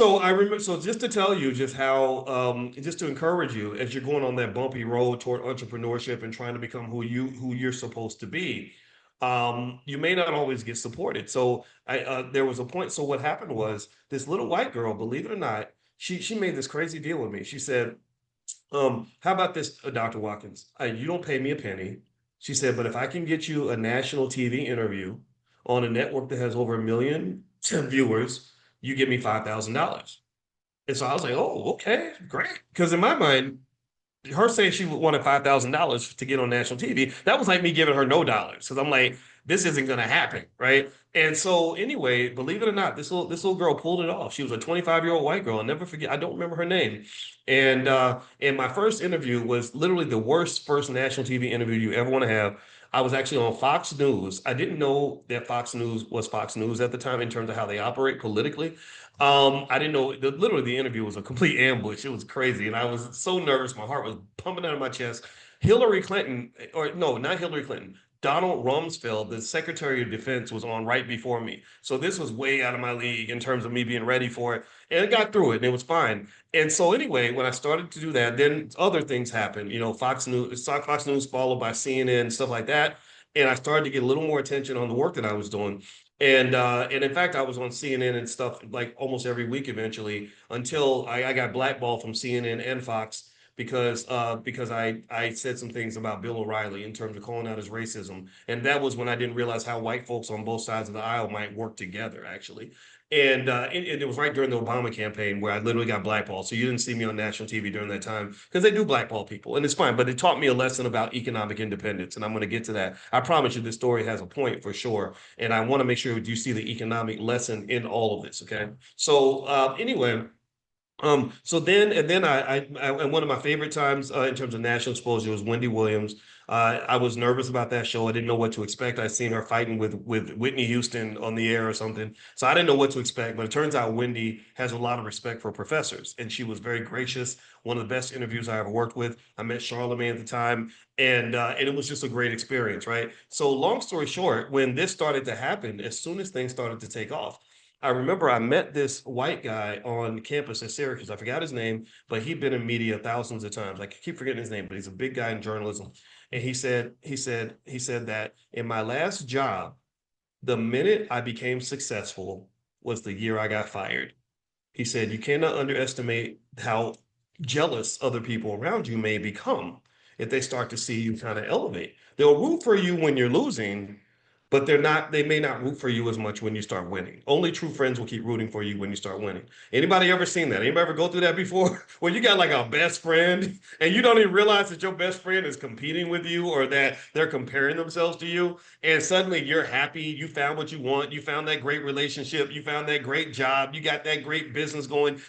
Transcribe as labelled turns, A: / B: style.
A: So I remember, so just to tell you just how, just to encourage you as you're going on that bumpy road toward entrepreneurship and trying to become who you're supposed to be, you may not always get supported. So there was a point. So what happened was this little white girl, believe it or not, she made this crazy deal with me. She said, how about this, Dr. Watkins? You don't pay me a penny. She said, but if I can get you a national TV interview on a network that has over 1 million viewers, you give me $5,000. And so I was like, oh, okay, great. Because in my mind, her saying she wanted $5,000 to get on national TV, that was like me giving her no dollars. Because I'm like, this isn't gonna happen, right? And so anyway, believe it or not, this little girl pulled it off. She was a 25-year-old white girl. I'll never forget, I don't remember her name. And my first interview was literally the worst first national TV interview you ever want to have. I was actually on Fox News. I didn't know that Fox News was Fox News at the time in terms of how they operate politically. I didn't know literally the interview was a complete ambush. It was crazy. And I was so nervous. My heart was pumping out of my chest. Hillary Clinton, or no, not Hillary Clinton. Donald Rumsfeld, the Secretary of Defense, was on right before me. So this was way out of my league in terms of me being ready for it. And I got through it and it was fine. And so anyway, when I started to do that, then other things happened. Fox News followed by CNN, stuff like that. And I started to get a little more attention on the work that I was doing. And in fact, I was on CNN and stuff like almost every week eventually until I got blackballed from CNN and Fox because I said some things about Bill O'Reilly in terms of calling out his racism, and that was when I didn't realize how white folks on both sides of the aisle might work together actually. And it was right during the Obama campaign where I literally got blackballed. So you didn't see me on national TV during that time because they do blackball people, and it's fine. But it taught me a lesson about economic independence, and I'm going to get to that. I promise you, this story has a point for sure, and I want to make sure you see the economic lesson in all of this. Okay, so anyway. So then, and then and one of my favorite times in terms of national exposure was Wendy Williams. I was nervous about that show. I didn't know what to expect. I seen her fighting with Whitney Houston on the air or something, so I didn't know what to expect. But it turns out Wendy has a lot of respect for professors, and she was very gracious. One of the best interviews I ever worked with. I met Charlemagne at the time, and it was just a great experience, right? So long story short, when this started to happen, as soon as things started to take off. I remember I met this white guy on campus at Syracuse. I forgot his name, but he'd been in media thousands of times. I keep forgetting his name, but he's a big guy in journalism. And he said that in my last job, the minute I became successful was the year I got fired. He said, you cannot underestimate how jealous other people around you may become if they start to see you kind of elevate. They'll root for you when you're losing, but they may not root for you as much when you start winning. Only true friends will keep rooting for you when you start winning. Anybody ever seen that? Anybody ever go through that before? Where you got like a best friend and you don't even realize that your best friend is competing with you or that they're comparing themselves to you. And suddenly you're happy. You found what you want. You found that great relationship. You found that great job. You got that great business going.